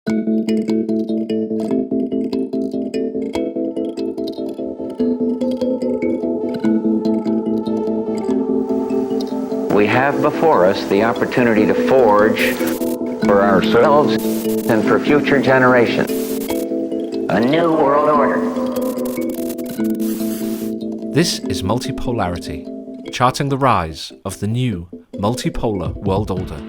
We have before us the opportunity to forge for ourselves and for future generations a new world order. This is Multipolarity, charting the rise of the new multipolar world order.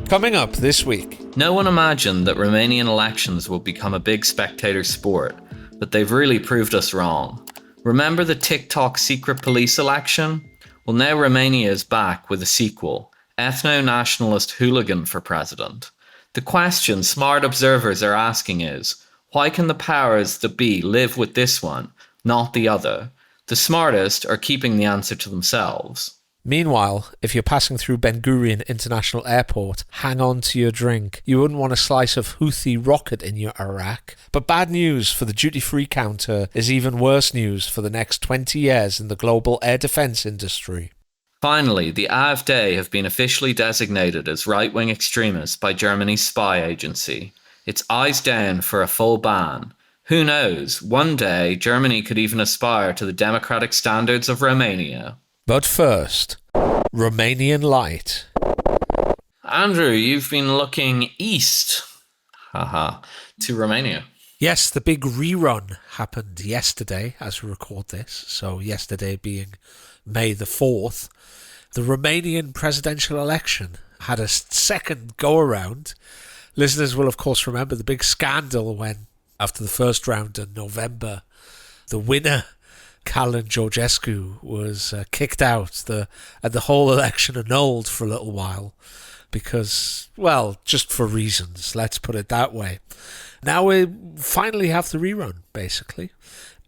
Coming up this week. No one imagined that Romanian elections would become a big spectator sport, but they've really proved us wrong. Remember the TikTok secret police election? Well, now Romania is back with a sequel, ethno-nationalist hooligan for president. The question smart observers are asking is, why can the powers that be live with this one, not the other? The smartest are keeping the answer to themselves. Meanwhile, if you're passing through Ben Gurion International Airport, hang on to your drink. You wouldn't want a slice of Houthi rocket in your arak. But bad news for the duty-free counter is even worse news for the next 20 years in the global air defence industry. Finally, the AfD have been officially designated as right-wing extremists by Germany's spy agency. It's eyes down for a full ban. Who knows, one day Germany could even aspire to the democratic standards of Romania. But first, Romanian Light. Andrew, you've been looking east, to Romania. Yes, the big rerun happened yesterday as we record this. So yesterday being May the 4th. The Romanian presidential election had a second go-around. Listeners will of course remember the big scandal when, after the first round in November, the winner, Calin Georgescu, was kicked out and the whole election annulled for a little while because, well, just for reasons, let's put it that way. Now we finally have the rerun, basically.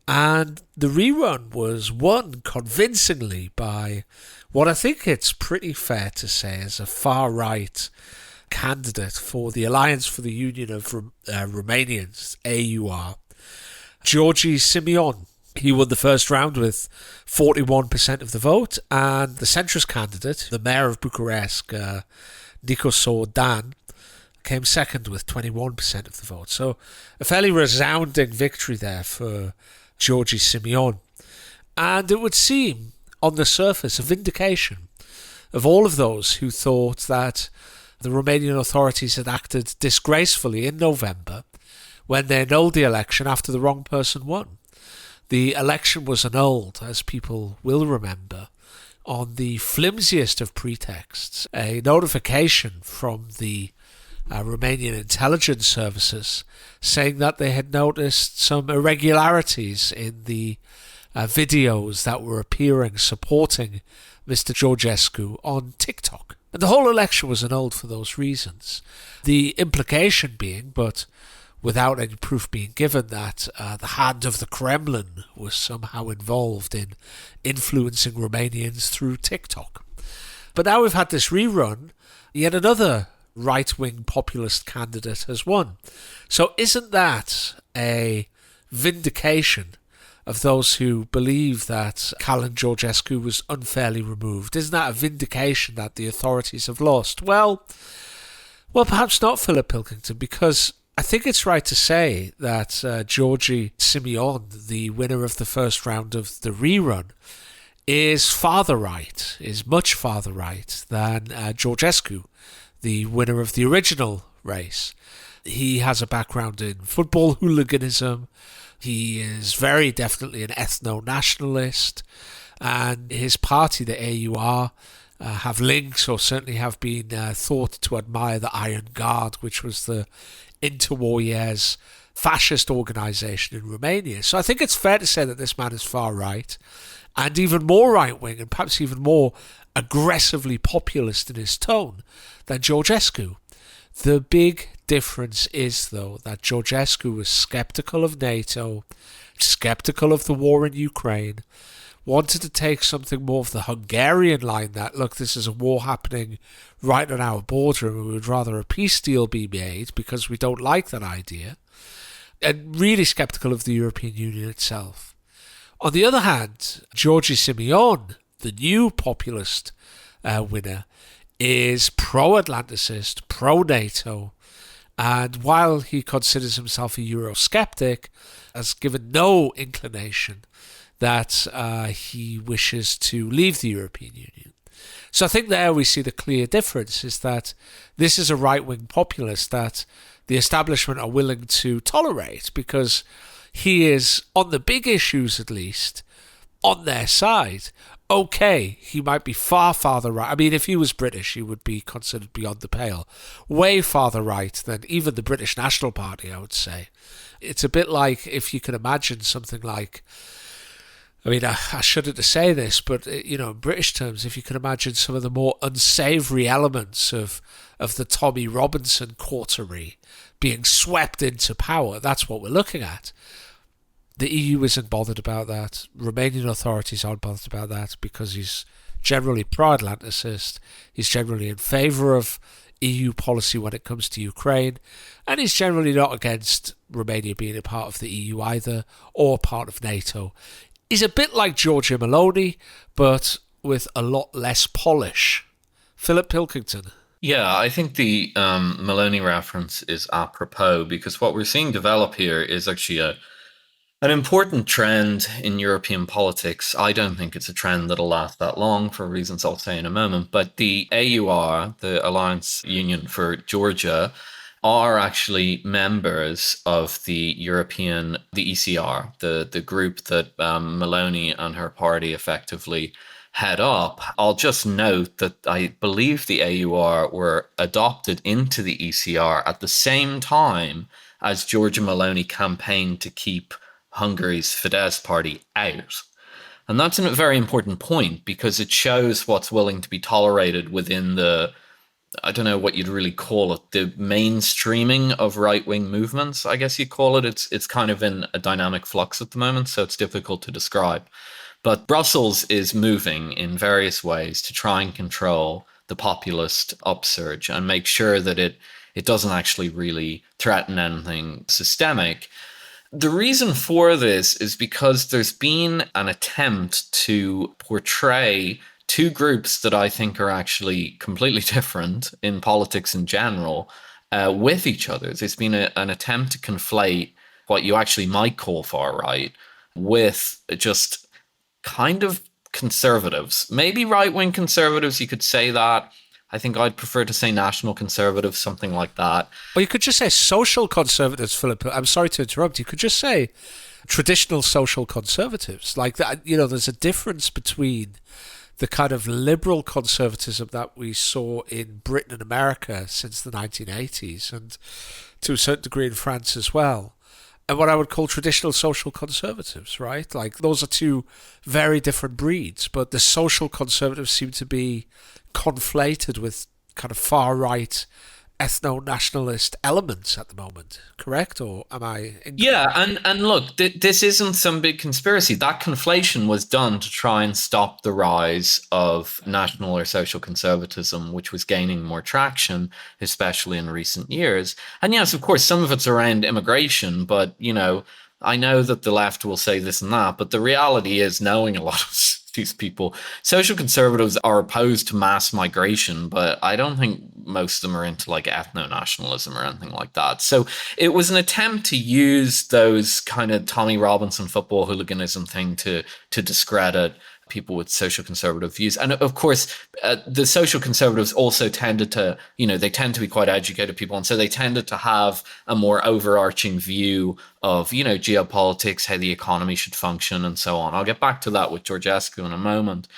And the rerun was won convincingly by what I think it's pretty fair to say is a far-right candidate for the Alliance for the Union of Romanians, AUR, Georgi Simion. He won the first round with 41% of the vote, and the centrist candidate, the mayor of Bucharest, Nicosor Dan, came second with 21% of the vote. So a fairly resounding victory there for Georgi Simion. And it would seem, on the surface, a vindication of all of those who thought that the Romanian authorities had acted disgracefully in November when they annulled the election after the wrong person won. The election was annulled, as people will remember, on the flimsiest of pretexts. A notification from the Romanian intelligence services saying that they had noticed some irregularities in the videos that were appearing supporting Mr. Georgescu on TikTok. And the whole election was annulled for those reasons. The implication being, but without any proof being given, that the hand of the Kremlin was somehow involved in influencing Romanians through TikTok. But now we've had this rerun, yet another right-wing populist candidate has won. So isn't that a vindication of those who believe that Calin Georgescu was unfairly removed? Isn't that a vindication that the authorities have lost? Well, perhaps not, Philip Pilkington, because I think it's right to say that Georgi Simion, the winner of the first round of the rerun, is farther right, is much farther right than Georgescu, the winner of the original race. He has a background in football hooliganism. He is very definitely an ethno-nationalist, and his party, the AUR, have links, or certainly have been thought to admire the Iron Guard, which was the interwar years fascist organisation in Romania. So I think it's fair to say that this man is far right, and even more right-wing, and perhaps even more aggressively populist in his tone than Georgescu. The big difference is, though, that Georgescu was sceptical of NATO, sceptical of the war in Ukraine, wanted to take something more of the Hungarian line that, look, this is a war happening right on our border and we would rather a peace deal be made because we don't like that idea, and really sceptical of the European Union itself. On the other hand, Georgi Simion, the new populist winner, is pro-Atlanticist, pro-NATO, And while he considers himself a Eurosceptic, has given no inclination that he wishes to leave the European Union. So I think there we see the clear difference, is that this is a right-wing populist that the establishment are willing to tolerate because he is, on the big issues at least, on their side. Okay, he might be far right. I mean, if he was British, he would be considered beyond the pale. Way farther right than even the British National Party, I would say. It's a bit like, if you can imagine something like, I mean, I shudder to say this, but, you know, in British terms, if you can imagine some of the more unsavoury elements of the Tommy Robinson coterie being swept into power, that's what we're looking at. The EU isn't bothered about that. Romanian authorities aren't bothered about that because he's generally pro-Atlanticist. He's generally in favour of EU policy when it comes to Ukraine. And he's generally not against Romania being a part of the EU either, or part of NATO. He's a bit like Giorgia Meloni, but with a lot less polish. Philip Pilkington. Yeah, I think the Meloni reference is apropos, because what we're seeing develop here is actually an important trend in European politics. I don't think it's a trend that'll last that long for reasons I'll say in a moment, but the AUR, the Alliance Union for Georgia, are actually members of the ECR, the group that Meloni and her party effectively head up. I'll just note that I believe the AUR were adopted into the ECR at the same time as Giorgia Meloni campaigned to keep Hungary's Fidesz party out. And that's a very important point, because it shows what's willing to be tolerated within the, I don't know what you'd really call it, the mainstreaming of right-wing movements, I guess you'd call it. It's kind of in a dynamic flux at the moment, so it's difficult to describe. But Brussels is moving in various ways to try and control the populist upsurge and make sure that it doesn't actually really threaten anything systemic. The reason for this is because there's been an attempt to portray two groups that I think are actually completely different in politics in general with each other. There's been an attempt to conflate what you actually might call far right with just kind of conservatives. Maybe right-wing conservatives, you could say that. I think I'd prefer to say national conservatives, something like that. Or you could just say social conservatives, Philip. I'm sorry to interrupt. You could just say traditional social conservatives. Like that, you know, there's a difference between the kind of liberal conservatism that we saw in Britain and America since the 1980s, and to a certain degree in France as well, and what I would call traditional social conservatives, right? Like, those are two very different breeds, but the social conservatives seem to be conflated with kind of far-right ethno-nationalist elements at the moment, correct? Or am I incorrect? Yeah, and look, this isn't some big conspiracy. That conflation was done to try and stop the rise of national or social conservatism, which was gaining more traction, especially in recent years. And yes, of course, some of it's around immigration, but, you know, I know that the left will say this and that, but the reality is, knowing a lot of these people, social conservatives are opposed to mass migration, but I don't think most of them are into like ethno-nationalism or anything like that. So it was an attempt to use those kind of Tommy Robinson football hooliganism thing to discredit people with social conservative views. And of course, the social conservatives also tended to, you know, they tend to be quite educated people. And so they tended to have a more overarching view of, you know, geopolitics, how the economy should function and so on. I'll get back to that with Georgescu in a moment.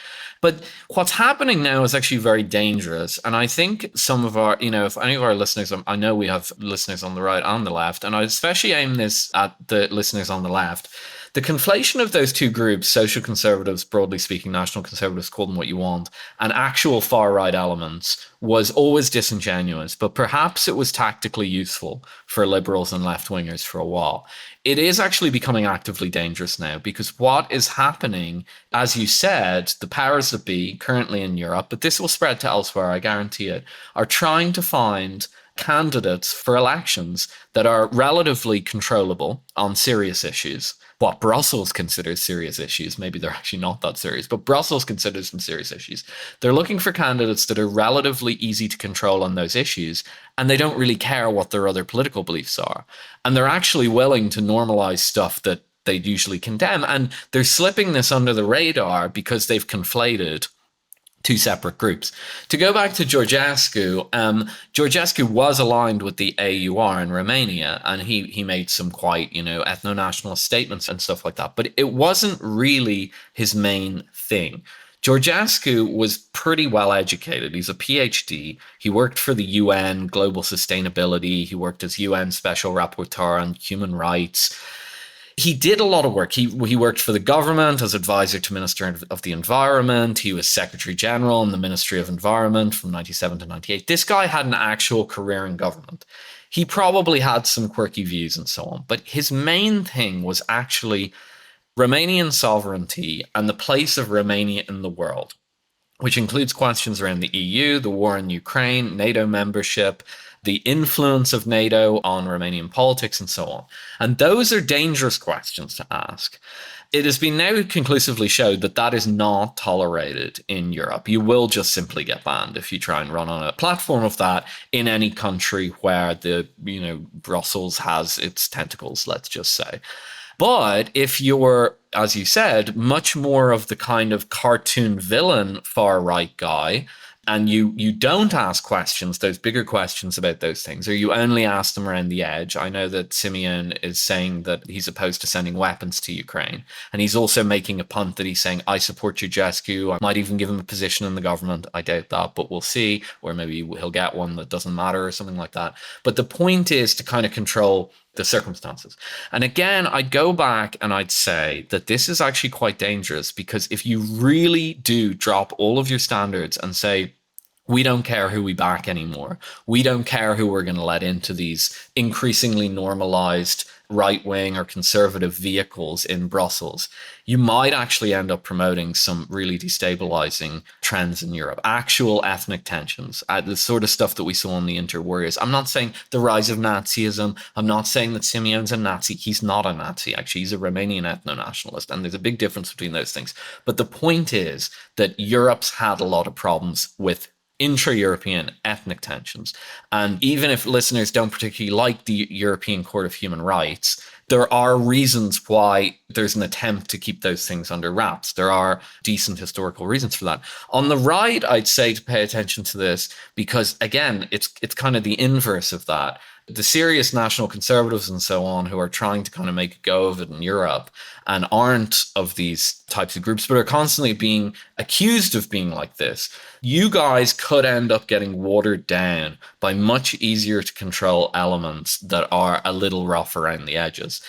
But what's happening now is actually very dangerous. And I think some of our, you know, if any of our listeners, I know we have listeners on the right and the left, and I especially aim this at the listeners on the left. The conflation of those two groups, social conservatives, broadly speaking, national conservatives, call them what you want, and actual far-right elements, was always disingenuous, but perhaps it was tactically useful for liberals and left-wingers for a while. It is actually becoming actively dangerous now, because what is happening, as you said, the powers that be currently in Europe, but this will spread to elsewhere, I guarantee it, are trying to find candidates for elections that are relatively controllable on serious issues. What Brussels considers serious issues, maybe they're actually not that serious, but Brussels considers them serious issues. They're looking for candidates that are relatively easy to control on those issues, and they don't really care what their other political beliefs are. And they're actually willing to normalize stuff that they usually condemn. And they're slipping this under the radar because they've conflated two separate groups. To go back to Georgescu, Georgescu was aligned with the AUR in Romania, and he made some quite, ethno-nationalist statements and stuff like that. But it wasn't really his main thing. Georgescu was pretty well educated. He's a PhD. He worked for the UN Global Sustainability. He worked as UN Special Rapporteur on Human Rights. He did a lot of work. He worked for the government as advisor to Minister of the Environment. He was Secretary General in the Ministry of Environment from 97 to 98. This guy had an actual career in government. He probably had some quirky views and so on, but his main thing was actually Romanian sovereignty and the place of Romania in the world, which includes questions around the EU, the war in Ukraine, NATO membership, the influence of NATO on Romanian politics, and so on. And those are dangerous questions to ask. It has been now conclusively showed that that is not tolerated in Europe. You will just simply get banned if you try and run on a platform of that in any country where Brussels has its tentacles, let's just say. But if you're, as you said, much more of the kind of cartoon villain far-right guy, and you don't ask questions, those bigger questions about those things, or you only ask them around the edge. I know that Simeon is saying that he's opposed to sending weapons to Ukraine. And he's also making a punt that he's saying, I support Georgescu. I might even give him a position in the government. I doubt that, but we'll see. Or maybe he'll get one that doesn't matter or something like that. But the point is to kind of control the circumstances. And again, I'd go back and I'd say that this is actually quite dangerous, because if you really do drop all of your standards and say, we don't care who we back anymore, we don't care who we're going to let into these increasingly normalized right-wing or conservative vehicles in Brussels, you might actually end up promoting some really destabilizing trends in Europe, actual ethnic tensions, the sort of stuff that we saw in the Interwarriors. I'm not saying the rise of Nazism. I'm not saying that Simeon's a Nazi. He's not a Nazi, actually. He's a Romanian ethno-nationalist, and there's a big difference between those things. But the point is that Europe's had a lot of problems with intra-European ethnic tensions. And even if listeners don't particularly like the European Court of Human Rights, there are reasons why there's an attempt to keep those things under wraps. There are decent historical reasons for that. On the right, I'd say to pay attention to this, because again, it's kind of the inverse of that. The serious national conservatives and so on who are trying to kind of make a go of it in Europe and aren't of these types of groups, but are constantly being accused of being like this, you guys could end up getting watered down by much easier to control elements that are a little rough around the edges.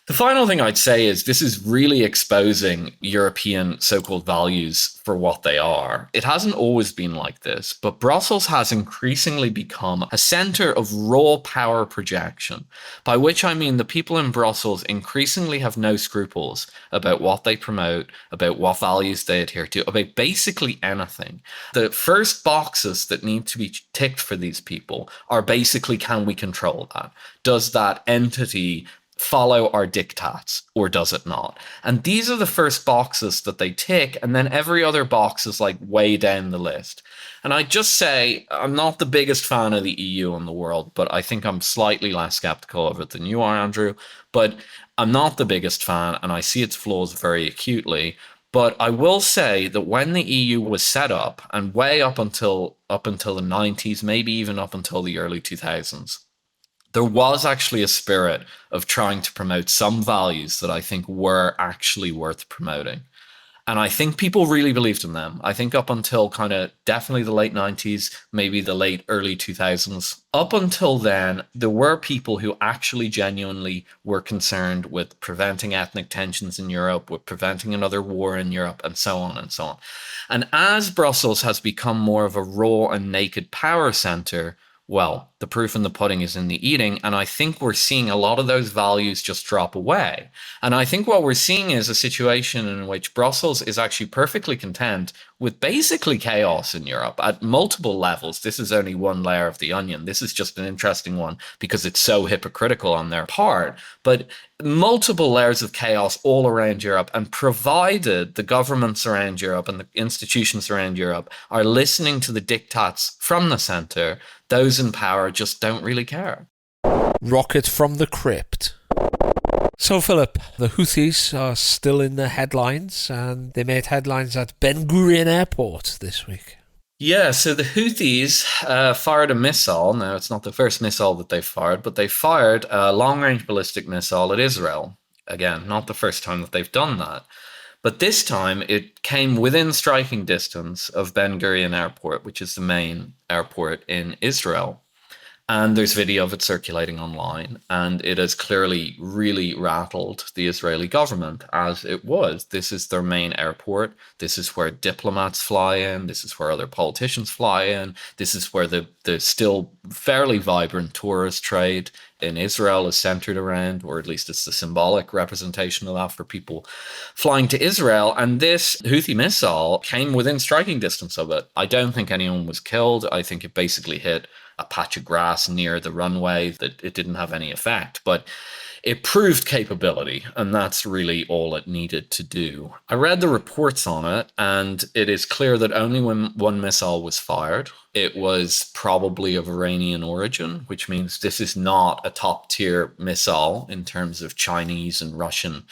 The final thing I'd say is this is really exposing European so-called values for what they are. It hasn't always been like this, but Brussels has increasingly become a center of raw power projection, by which I mean the people in Brussels increasingly have no scruples about what they promote, about what values they adhere to, about basically anything. The first boxes that need to be ticked for these people are basically, can we control that? Does that entity follow our diktats, or does it not? And these are the first boxes that they tick, and then every other box is like way down the list. And I just say, I'm not the biggest fan of the EU in the world, but I think I'm slightly less skeptical of it than you are, Andrew. But I'm not the biggest fan, and I see its flaws very acutely. But I will say that when the EU was set up, and way up until the 90s, maybe even up until the early 2000s, there was actually a spirit of trying to promote some values that I think were actually worth promoting. And I think people really believed in them. I think up until kind of definitely the late 90s, maybe the late early 2000s. Up until then, there were people who actually genuinely were concerned with preventing ethnic tensions in Europe, with preventing another war in Europe, and so on and so on. And as Brussels has become more of a raw and naked power center, well, The proof in the pudding is in the eating. And I think we're seeing a lot of those values just drop away. And I think what we're seeing is a situation in which Brussels is actually perfectly content with basically chaos in Europe at multiple levels. This is only one layer of the onion. This is just an interesting one because it's so hypocritical on their part. But multiple layers of chaos all around Europe, and provided the governments around Europe and the institutions around Europe are listening to the diktats from the centre, those in power just don't really care. Rocket from the Crypt. So, Philip, the Houthis are still in the headlines, and they made headlines at Ben Gurion Airport this week. Yeah, so the Houthis fired a missile. Now, it's not the first missile that they fired, but they fired a long-range ballistic missile at Israel. Again, not the first time that they've done that. But this time, it came within striking distance of Ben Gurion Airport, which is the main airport in Israel. And there's video of it circulating online, and it has clearly really rattled the Israeli government, as it was. This is their main airport. This is where diplomats fly in. This is where other politicians fly in. This is where the still fairly vibrant tourist trade in Israel is centered around, or at least it's the symbolic representation of that for people flying to Israel. And this Houthi missile came within striking distance of it. I don't think anyone was killed. I think it basically hit a patch of grass near the runway, that it didn't have any effect, but it proved capability, and that's really all it needed to do. I read the reports on it, and it is clear that only when one missile was fired, it was probably of Iranian origin, which means this is not a top-tier missile in terms of Chinese and Russian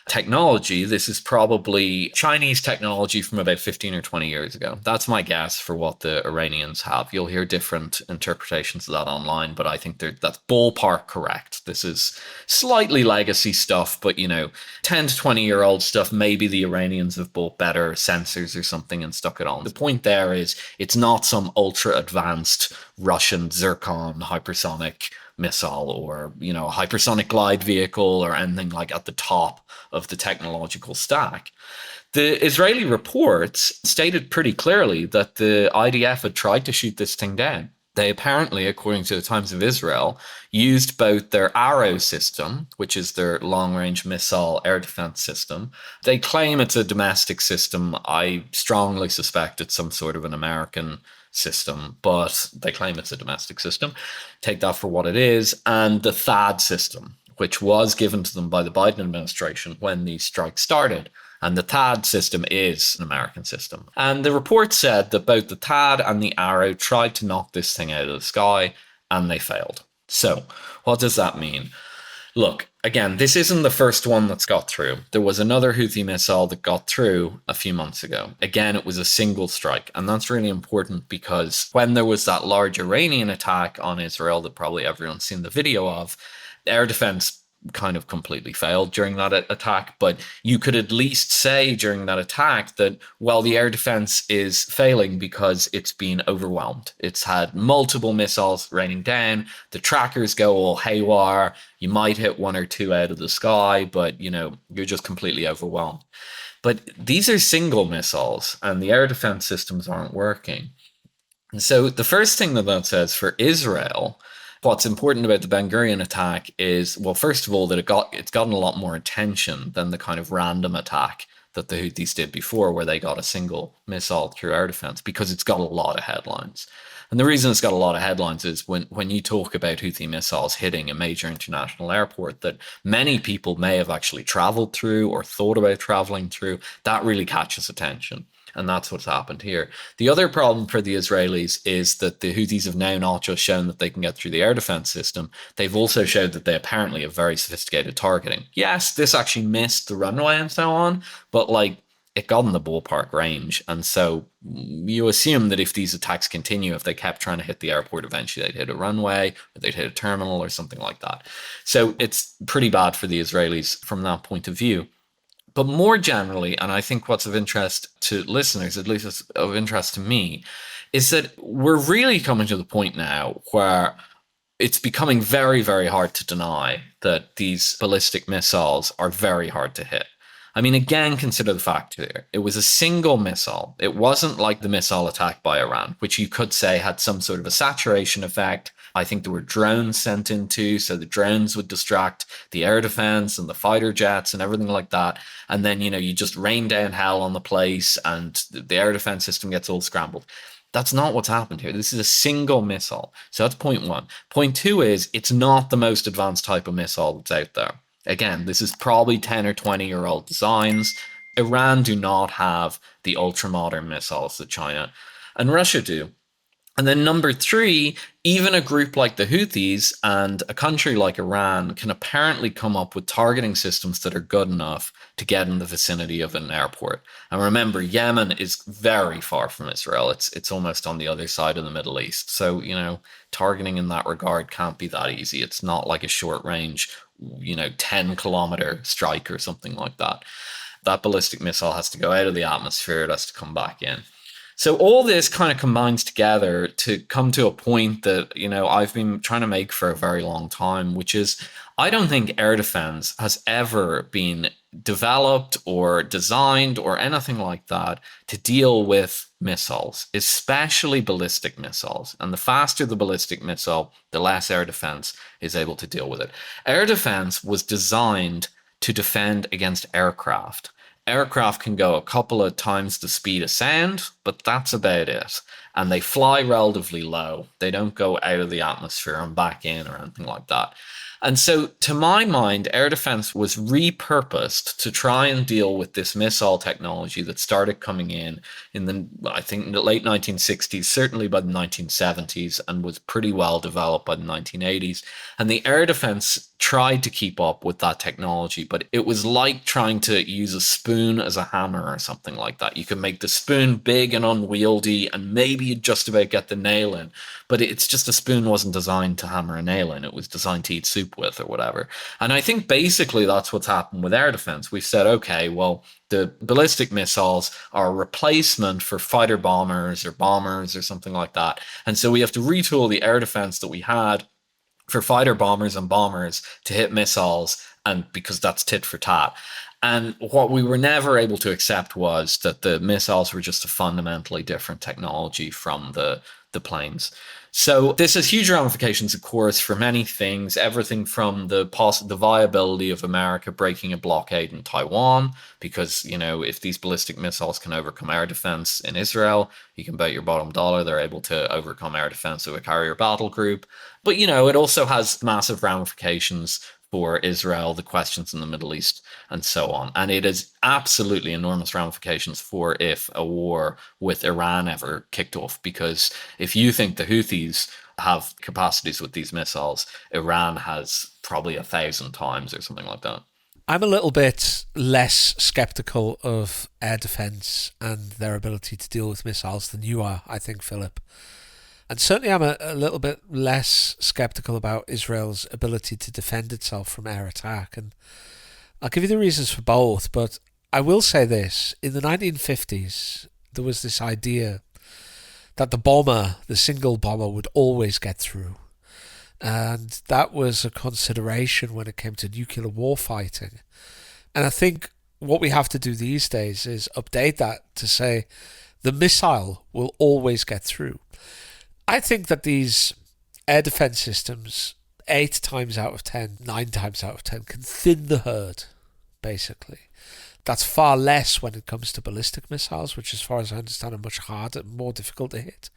technology. This is probably Chinese technology from about 15 or 20 years ago. That's my guess for what the Iranians have. You'll hear different interpretations of that online, but I think that's ballpark correct. This is slightly legacy stuff, but 10 to 20-year-old stuff. Maybe the Iranians have bought better sensors or something and stuck it on. The point there is it's not some ultra advanced Russian Zircon hypersonic missile or a hypersonic glide vehicle or anything like at the top of the technological stack. The Israeli reports stated pretty clearly that the IDF had tried to shoot this thing down. They apparently, according to the Times of Israel, used both their Arrow system, which is their long-range missile air defense system. They claim it's a domestic system. I strongly suspect it's some sort of an American system, but they claim it's a domestic system. Take that for what it is. And the THAAD system, which was given to them by the Biden administration when these strikes started. And the THAAD system is an American system. And the report said that both the THAAD and the Arrow tried to knock this thing out of the sky, and they failed. So what does that mean? Look, again, this isn't the first one that's got through. There was another Houthi missile that got through a few months ago. Again, it was a single strike. And that's really important because when there was that large Iranian attack on Israel that probably everyone's seen the video of, air defense kind of completely failed during that attack. But you could at least say during that attack that, well, the air defense is failing because it's been overwhelmed. It's had multiple missiles raining down. The trackers go all haywire. You might hit one or two out of the sky, but you're just completely overwhelmed. But these are single missiles and the air defense systems aren't working. And so the first thing that says for Israel, what's important about the Ben Gurion attack is, well, first of all, that it's gotten a lot more attention than the kind of random attack that the Houthis did before, where they got a single missile through air defense, because it's got a lot of headlines. And the reason it's got a lot of headlines is when you talk about Houthi missiles hitting a major international airport that many people may have actually traveled through or thought about traveling through, that really catches attention. And that's what's happened here. The other problem for the Israelis is that the Houthis have now not just shown that they can get through the air defense system, they've also showed that they apparently have very sophisticated targeting. Yes, this actually missed the runway and so on, but it got in the ballpark range. And so you assume that if these attacks continue, if they kept trying to hit the airport, eventually they'd hit a runway or they'd hit a terminal or something like that. So it's pretty bad for the Israelis from that point of view. But more generally, and I think what's of interest to listeners, at least it's of interest to me, is that we're really coming to the point now where it's becoming very, very hard to deny that these ballistic missiles are very hard to hit. I mean, again, consider the fact here. It was a single missile. It wasn't like the missile attack by Iran, which you could say had some sort of a saturation effect. I think there were drones sent into, so the drones would distract the air defense and the fighter jets and everything like that. And then, you just rain down hell on the place and the air defense system gets all scrambled. That's not what's happened here. This is a single missile. So that's point one. Point two is it's not the most advanced type of missile that's out there. Again, this is probably 10 or 20-year-old designs. Iran do not have the ultra-modern missiles that China and Russia do. And then number three, even a group like the Houthis and a country like Iran can apparently come up with targeting systems that are good enough to get in the vicinity of an airport. And remember, Yemen is very far from Israel. It's almost on the other side of the Middle East. So, targeting in that regard can't be that easy. It's not like a short range, 10-kilometer strike or something like that. That ballistic missile has to go out of the atmosphere. It has to come back in. So all this kind of combines together to come to a point that, I've been trying to make for a very long time, which is I don't think air defense has ever been developed or designed or anything like that to deal with missiles, especially ballistic missiles. And the faster the ballistic missile, the less air defense is able to deal with it. Air defense was designed to defend against aircraft. Aircraft can go a couple of times the speed of sound, but that's about it. And they fly relatively low. They don't go out of the atmosphere and back in or anything like that. And so, to my mind, air defense was repurposed to try and deal with this missile technology that started coming in the late 1960s, certainly by the 1970s, and was pretty well developed by the 1980s. And the air defense tried to keep up with that technology, but it was like trying to use a spoon as a hammer or something like that. You can make the spoon big and unwieldy, and maybe you'd just about get the nail in, but it's just a spoon wasn't designed to hammer a nail in. It was designed to eat soup with or whatever. And I think basically that's what's happened with air defense. We've said, okay, well, the ballistic missiles are a replacement for fighter bombers or something like that. And so we have to retool the air defense that we had for fighter bombers and bombers to hit missiles, and because that's tit for tat. And what we were never able to accept was that the missiles were just a fundamentally different technology from the planes. So this has huge ramifications, of course, for many things, everything from the viability of America breaking a blockade in Taiwan, because, if these ballistic missiles can overcome air defense in Israel, you can bet your bottom dollar they're able to overcome air defense of a carrier battle group. But, it also has massive ramifications for Israel, the questions in the Middle East, and so on. And it has absolutely enormous ramifications for if a war with Iran ever kicked off. Because if you think the Houthis have capacities with these missiles, Iran has probably 1,000 times or something like that. I'm a little bit less skeptical of air defense and their ability to deal with missiles than you are, I think, Philip. And certainly I'm a little bit less skeptical about Israel's ability to defend itself from air attack. And I'll give you the reasons for both, but I will say this. In the 1950s, there was this idea that the single bomber, would always get through. And that was a consideration when it came to nuclear warfighting. And I think what we have to do these days is update that to say the missile will always get through. I think that these air defense systems, 8 times out of 10, 9 times out of 10, can thin the herd, basically. That's far less when it comes to ballistic missiles, which, as far as I understand, are much harder, more difficult to hit,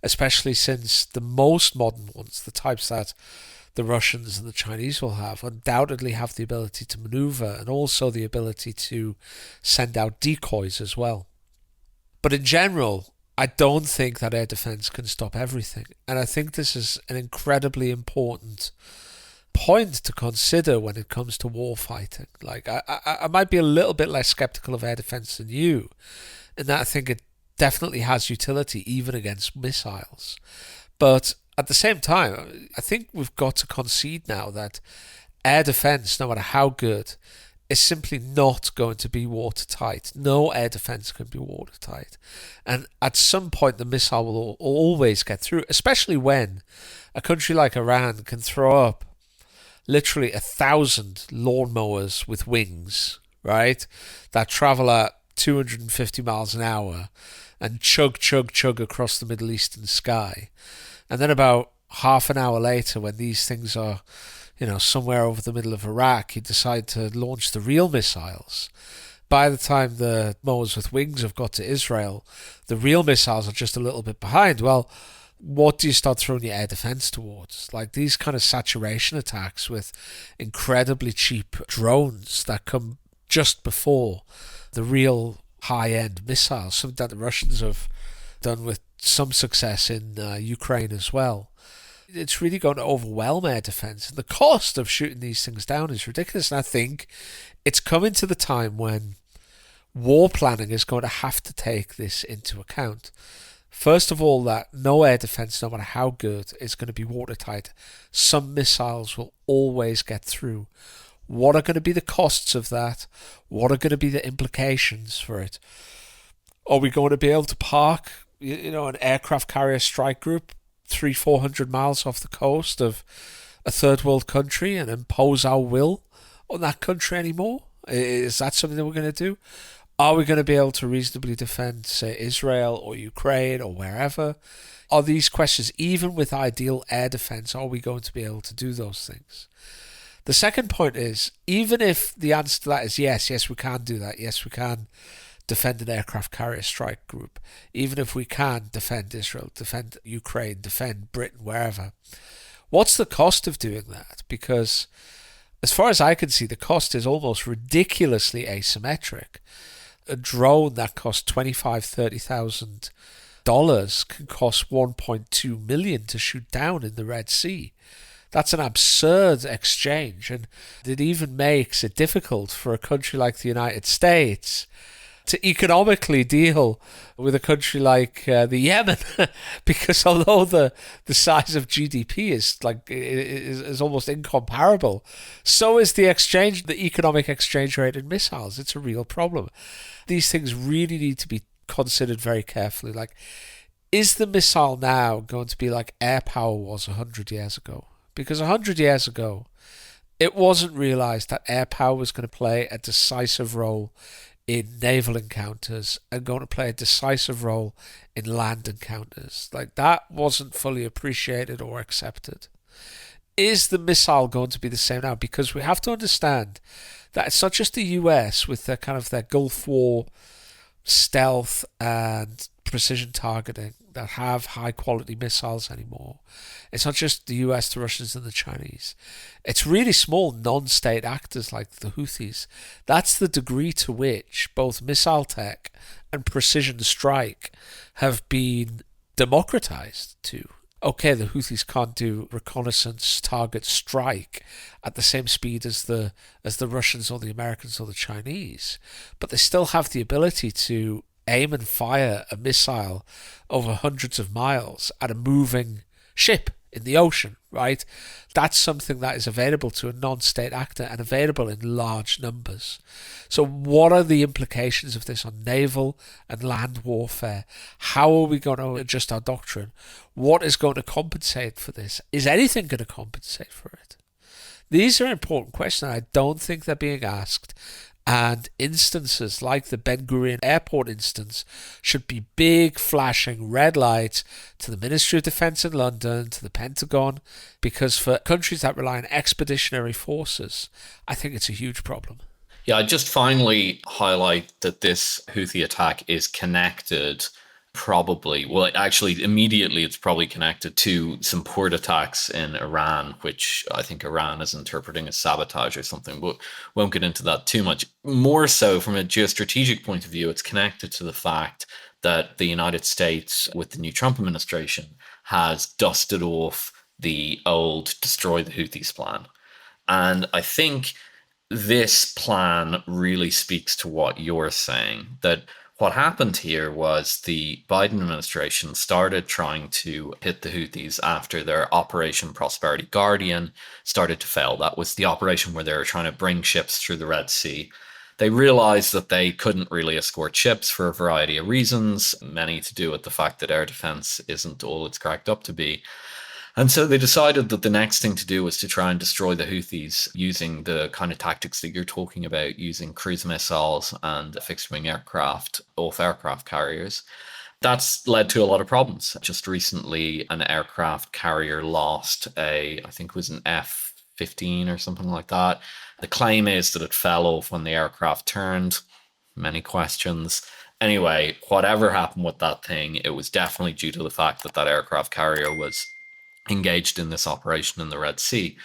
especially since the most modern ones, the types that the Russians and the Chinese will have, undoubtedly have the ability to maneuver and also the ability to send out decoys as well. But in general, I don't think that air defense can stop everything. And I think this is an incredibly important point to consider when it comes to war fighting. Like, I might be a little bit less skeptical of air defense than you, in that I think it definitely has utility even against missiles. But at the same time, I think we've got to concede now that air defense, no matter how good, is simply not going to be watertight. No air defense can be watertight. And at some point, the missile will always get through, especially when a country like Iran can throw up literally 1,000 lawnmowers with wings, right, that travel at 250 miles an hour and chug, chug, chug across the Middle Eastern sky. And then about half an hour later, when these things are, somewhere over the middle of Iraq, you decide to launch the real missiles. By the time the mowers with wings have got to Israel, the real missiles are just a little bit behind. Well, what do you start throwing your air defense towards? Like these kind of saturation attacks with incredibly cheap drones that come just before the real high-end missiles, something that the Russians have done with some success in Ukraine as well. It's really going to overwhelm air defense, and the cost of shooting these things down is ridiculous. And I think it's coming to the time when war planning is going to have to take this into account. First of all, that no air defense, no matter how good, is going to be watertight. Some missiles will always get through. What are going to be the costs of that? What are going to be the implications for it? Are we going to be able to park, an aircraft carrier strike group 300-400 miles off the coast of a third world country and impose our will on that country anymore? Is that something that we're going to do? Are we going to be able to reasonably defend, say, Israel or Ukraine or wherever? Are these questions, even with ideal air defense, are we going to be able to do those things? The second point is, even if the answer to that is yes, we can do that. Yes, we can defend an aircraft carrier strike group. Even if we can defend Israel, defend Ukraine, defend Britain, wherever. What's the cost of doing that? Because as far as I can see, the cost is almost ridiculously asymmetric. A drone that costs $25,000-$30,000 can cost $1.2 million to shoot down in the Red Sea. That's an absurd exchange, and it even makes it difficult for a country like the United States to economically deal with a country like the Yemen, because although the size of GDP is almost incomparable, so is the economic exchange rate in missiles. It's a real problem. These things really need to be considered very carefully. Like, is the missile now going to be like air power was 100 years ago? Because 100 years ago, it wasn't realised that air power was going to play a decisive role in naval encounters and going to play a decisive role in land encounters. Like, that wasn't fully appreciated or accepted. Is the missile going to be the same now? Because we have to understand that it's not just the US with their Gulf War stealth and precision targeting that have high quality missiles anymore. It's not just the US, the Russians and the Chinese. It's really small non-state actors like the Houthis. That's the degree to which both missile tech and precision strike have been democratized to. Okay, the Houthis can't do reconnaissance target strike at the same speed as the Russians or the Americans or the Chinese, but they still have the ability to aim and fire a missile over hundreds of miles at a moving ship in the ocean, right? That's something that is available to a non-state actor and available in large numbers. So what are the implications of this on naval and land warfare? How are we going to adjust our doctrine? What is going to compensate for this? Is anything going to compensate for it? These are important questions. I don't think they're being asked. And instances like the Ben Gurion Airport instance should be big flashing red lights to the Ministry of Defence in London, to the Pentagon, because for countries that rely on expeditionary forces, I think it's a huge problem. Yeah, I'd just finally highlight that this Houthi attack is connected immediately it's probably connected to some port attacks in Iran, which I think Iran is interpreting as sabotage or something, but won't get into that too much. More so from a geostrategic point of view, it's connected to the fact that the United States, with the new Trump administration, has dusted off the old destroy the Houthis plan. And I think this plan really speaks to what you're saying, that what happened here was the Biden administration started trying to hit the Houthis after their Operation Prosperity Guardian started to fail. That was the operation where they were trying to bring ships through the Red Sea. They realized that they couldn't really escort ships for a variety of reasons, many to do with the fact that air defense isn't all it's cracked up to be. And so they decided that the next thing to do was to try and destroy the Houthis using the kind of tactics that you're talking about, using cruise missiles and fixed wing aircraft off aircraft carriers. That's led to a lot of problems. Just recently, an aircraft carrier lost I think it was an F-15 or something like that. The claim is that it fell off when the aircraft turned. Many questions. Anyway, whatever happened with that thing, it was definitely due to the fact that that aircraft carrier was engaged in this operation in the Red Sea.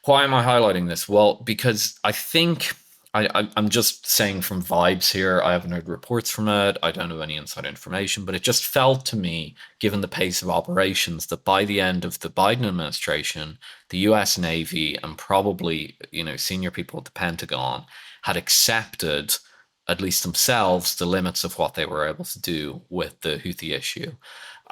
Why am I highlighting this? Well, because I think I'm just saying from vibes here. I haven't heard reports from it. I don't have any inside information, but it just felt to me, given the pace of operations, that by the end of the Biden administration, the US Navy and probably, senior people at the Pentagon had accepted, at least themselves, the limits of what they were able to do with the Houthi issue.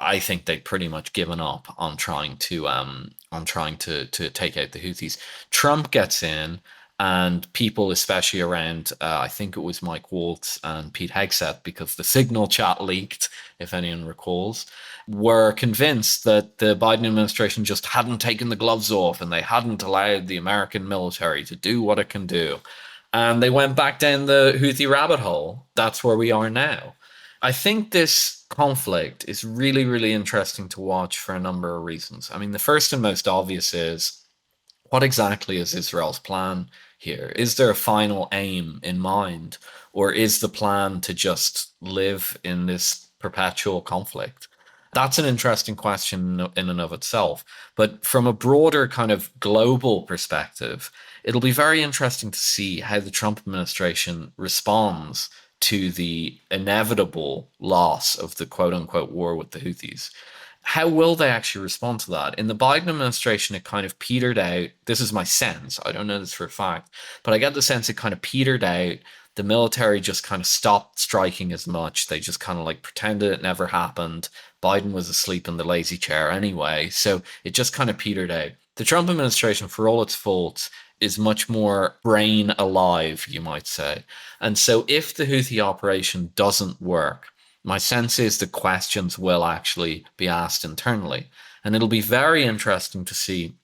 I think they'd pretty much given up on trying to take out the Houthis. Trump gets in, and people, especially around, I think it was Mike Waltz and Pete Hegseth, because the Signal chat leaked, if anyone recalls, were convinced that the Biden administration just hadn't taken the gloves off and they hadn't allowed the American military to do what it can do. And they went back down the Houthi rabbit hole. That's where we are now. I think this conflict is really, really interesting to watch for a number of reasons. I mean, the first and most obvious is, what exactly is Israel's plan here? Is there a final aim in mind, or is the plan to just live in this perpetual conflict? That's an interesting question in and of itself. But from a broader kind of global perspective, it'll be very interesting to see how the Trump administration responds to the inevitable loss of the quote unquote war with the Houthis. How will they actually respond to that? In the Biden administration, it kind of petered out. This is my sense. I don't know this for a fact, but I get the sense it kind of petered out. The military just kind of stopped striking as much. They just kind of like pretended it never happened. Biden was asleep in the lazy chair anyway. So it just kind of petered out. The Trump administration, for all its faults, is much more brain alive, you might say. And so if the Houthi operation doesn't work, my sense is the questions will actually be asked internally. And it'll be very interesting to see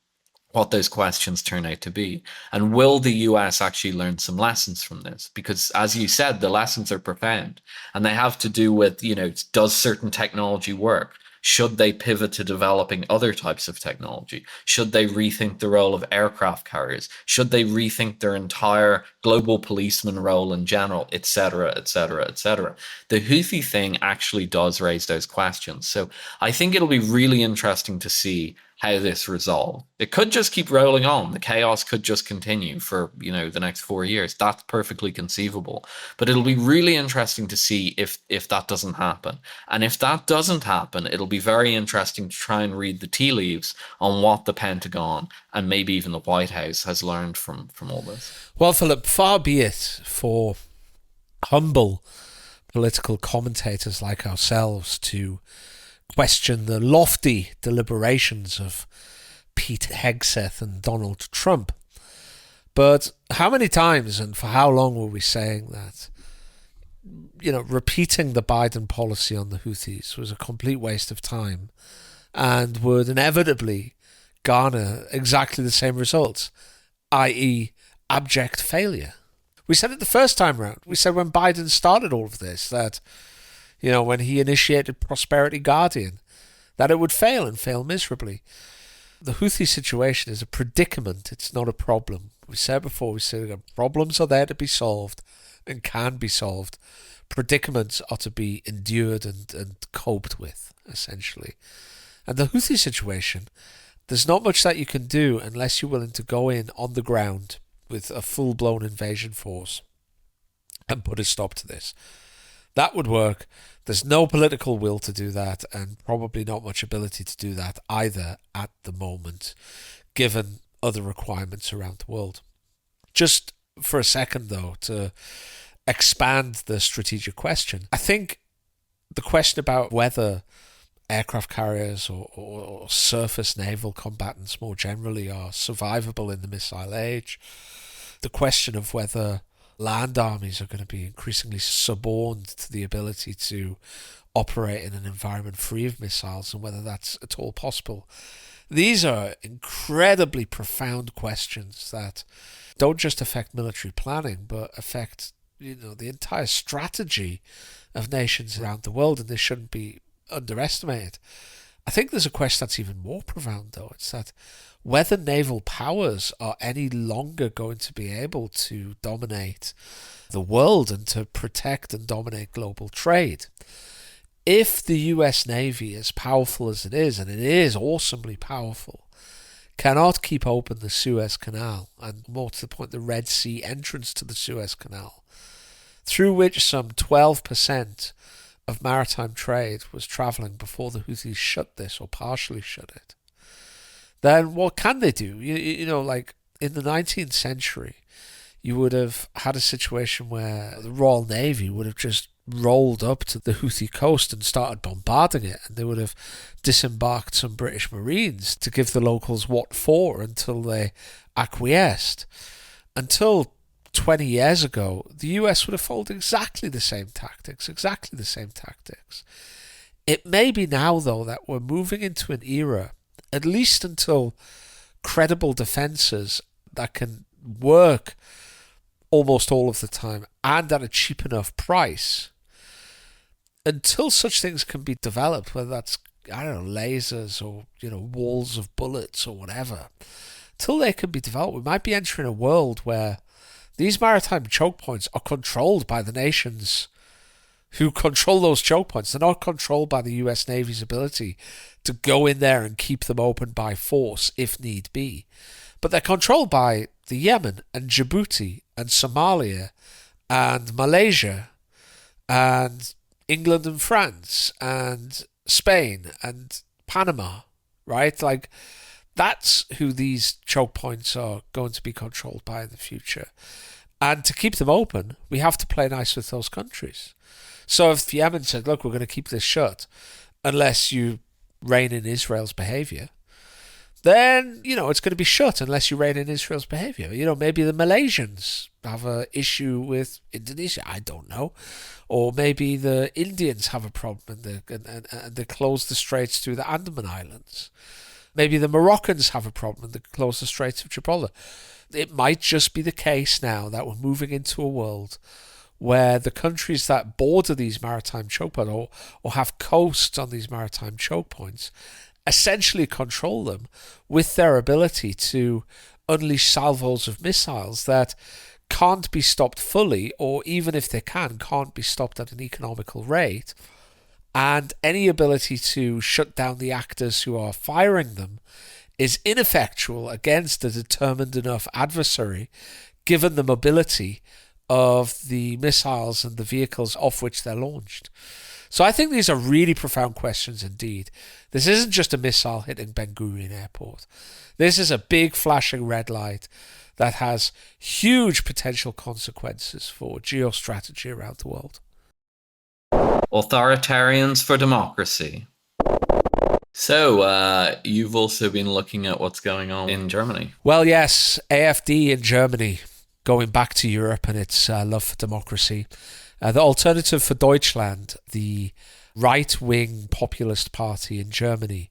what those questions turn out to be. And will the US actually learn some lessons from this? Because as you said, the lessons are profound and they have to do with, does certain technology work? Should they pivot to developing other types of technology? Should they rethink the role of aircraft carriers? Should they rethink their entire global policeman role in general, et cetera, et cetera, et cetera? The Houthi thing actually does raise those questions. So I think it'll be really interesting to see how this resolves. It could just keep rolling on. The chaos could just continue for, the next 4 years. That's perfectly conceivable. But it'll be really interesting to see if that doesn't happen. And if that doesn't happen, it'll be very interesting to try and read the tea leaves on what the Pentagon and maybe even the White House has learned from all this. Well, Philip, far be it for humble political commentators like ourselves to question the lofty deliberations of Pete Hegseth and Donald Trump. But how many times and for how long were we saying that, repeating the Biden policy on the Houthis was a complete waste of time and would inevitably garner exactly the same results, i.e. abject failure? We said it the first time round. We said when Biden started all of this that, when he initiated Prosperity Guardian, that it would fail and fail miserably. The Houthi situation is a predicament. It's not a problem. We said before, we said problems are there to be solved and can be solved. Predicaments are to be endured and coped with, essentially. And the Houthi situation, there's not much that you can do unless you're willing to go in on the ground with a full-blown invasion force and put a stop to this. That would work. There's no political will to do that and probably not much ability to do that either at the moment, given other requirements around the world. Just for a second, though, to expand the strategic question, I think the question about whether aircraft carriers or surface naval combatants more generally are survivable in the missile age, the question of whether land armies are going to be increasingly suborned to the ability to operate in an environment free of missiles and whether that's at all possible. These are incredibly profound questions that don't just affect military planning, but affect, the entire strategy of nations around the world, and this shouldn't be underestimated. I think there's a question that's even more profound, though. It's that whether naval powers are any longer going to be able to dominate the world and to protect and dominate global trade. If the US Navy, as powerful as it is, and it is awesomely powerful, cannot keep open the Suez Canal, and more to the point, the Red Sea entrance to the Suez Canal, through which some 12% of maritime trade was travelling before the Houthis shut this or partially shut it, then what can they do? Like in the 19th century, you would have had a situation where the Royal Navy would have just rolled up to the Houthi coast and started bombarding it, and they would have disembarked some British Marines to give the locals what for until they acquiesced. Until 20 years ago, the US would have followed exactly the same tactics. It may be now, though, that we're moving into an era, at least until credible defences that can work almost all of the time and at a cheap enough price, until such things can be developed, whether that's, lasers or, walls of bullets or whatever, till they can be developed, we might be entering a world where these maritime choke points are controlled by the nations who control those choke points. They're not controlled by the US Navy's ability to go in there and keep them open by force if need be. But they're controlled by the Yemen and Djibouti and Somalia and Malaysia and England and France and Spain and Panama, right? Like, that's who these choke points are going to be controlled by in the future. And to keep them open, we have to play nice with those countries. So if Yemen said, look, we're going to keep this shut unless you rein in Israel's behaviour, then, it's going to be shut unless you rein in Israel's behaviour. Maybe the Malaysians have an issue with Indonesia, I don't know. Or maybe the Indians have a problem and they close the straits through the Andaman Islands. Maybe the Moroccans have a problem and they close the Straits of Gibraltar. It might just be the case now that we're moving into a world where the countries that border these maritime choke points or have coasts on these maritime choke points essentially control them with their ability to unleash salvos of missiles that can't be stopped fully, or even if they can't be stopped at an economical rate. And any ability to shut down the actors who are firing them is ineffectual against a determined enough adversary, given the mobility of the missiles and the vehicles off which they're launched. So I think these are really profound questions indeed. This isn't just a missile hitting Ben Gurion Airport. This is a big flashing red light that has huge potential consequences for geostrategy around the world. Authoritarians for democracy. So, you've also been looking at what's going on in Germany. Well, yes, AfD in Germany, going back to Europe and its love for democracy. The Alternative for Deutschland, the right-wing populist party in Germany,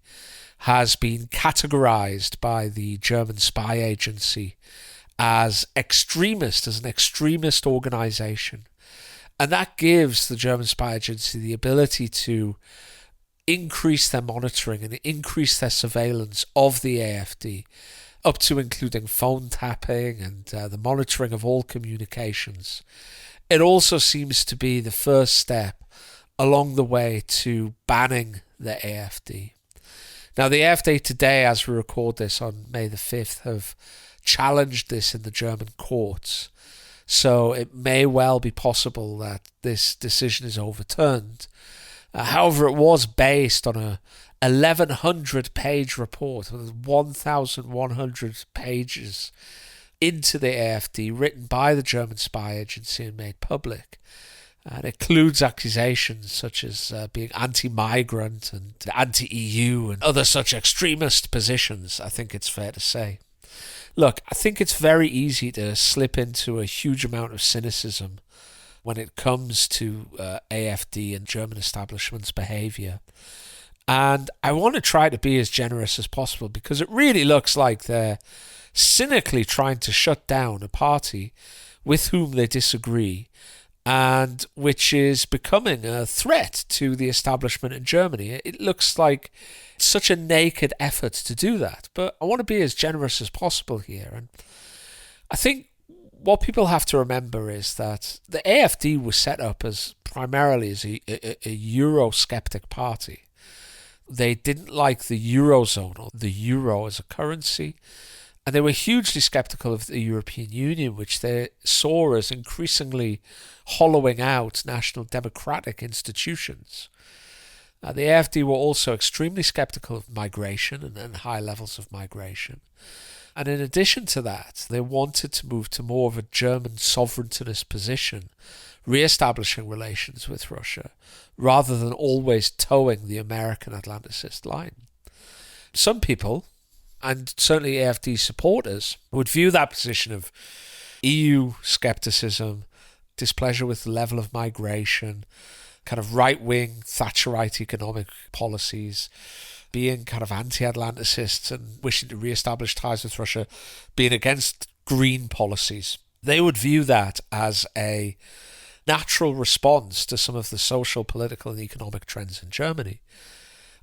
has been categorized by the German spy agency as an extremist organization. And that gives the German spy agency the ability to increase their monitoring and increase their surveillance of the AfD, up to including phone tapping and the monitoring of all communications. It also seems to be the first step along the way to banning the AfD. Now, the AfD today, as we record this on May the 5th, have challenged this in the German courts. So it may well be possible that this decision is overturned. However, it was based on a 1,100-page report, with 1,100 pages into the AfD, written by the German spy agency and made public. And it includes accusations such as being anti-migrant and anti-EU and other such extremist positions, I think it's fair to say. Look, I think it's very easy to slip into a huge amount of cynicism when it comes to AfD and German establishment's behaviour. And I want to try to be as generous as possible because it really looks like they're cynically trying to shut down a party with whom they disagree and which is becoming a threat to the establishment in Germany. It looks like such a naked effort to do that. But I want to be as generous as possible here. And I think what people have to remember is that the AfD was set up as primarily as a Eurosceptic party. They didn't like the Eurozone or the euro as a currency. And they were hugely skeptical of the European Union, which they saw as increasingly hollowing out national democratic institutions. The AfD were also extremely skeptical of migration and high levels of migration. And in addition to that, they wanted to move to more of a German sovereignist position, re-establishing relations with Russia, rather than always towing the American Atlanticist line. Some people, and certainly AfD supporters, would view that position of EU skepticism, displeasure with the level of migration, kind of right-wing Thatcherite economic policies, being kind of anti-Atlanticists and wishing to re-establish ties with Russia, being against green policies. They would view that as a natural response to some of the social, political and economic trends in Germany.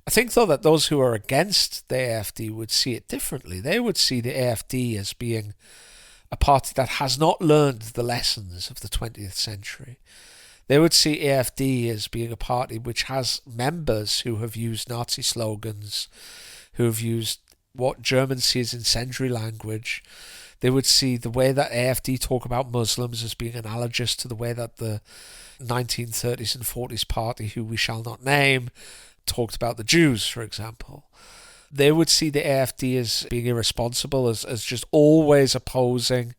I think, though, that those who are against the AfD would see it differently. They would see the AfD as being a party that has not learned the lessons of the 20th century. They would see AfD as being a party which has members who have used Nazi slogans, who have used what Germans see as incendiary language. They would see the way that AfD talk about Muslims as being analogous to the way that the 1930s and 40s party, who we shall not name, talked about the Jews, for example. They would see the AfD as being irresponsible, as just always opposing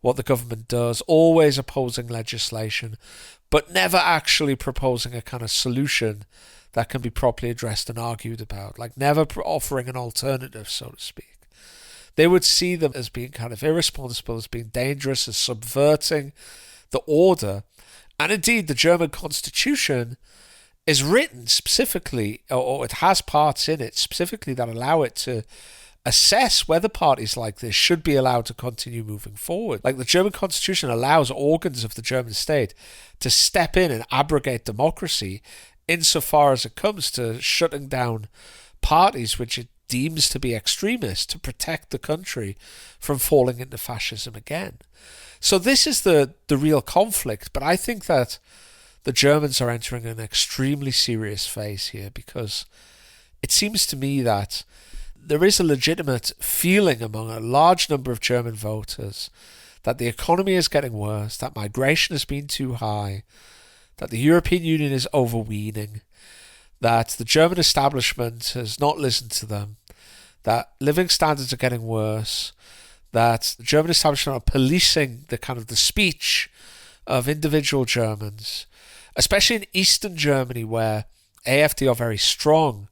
what the government does, always opposing legislation, but never actually proposing a kind of solution that can be properly addressed and argued about, like never offering an alternative, so to speak. They would see them as being kind of irresponsible, as being dangerous, as subverting the order. And indeed, the German constitution is written specifically, or it has parts in it specifically that allow it to assess whether parties like this should be allowed to continue moving forward. Like the German constitution allows organs of the German state to step in and abrogate democracy insofar as it comes to shutting down parties which it deems to be extremist, to protect the country from falling into fascism again. So this is the real conflict, but I think that the Germans are entering an extremely serious phase here, because it seems to me that there is a legitimate feeling among a large number of German voters that the economy is getting worse, that migration has been too high, that the European Union is overweening, that the German establishment has not listened to them, that living standards are getting worse, that the German establishment are policing the kind of the speech of individual Germans, especially in Eastern Germany, where AfD are very strong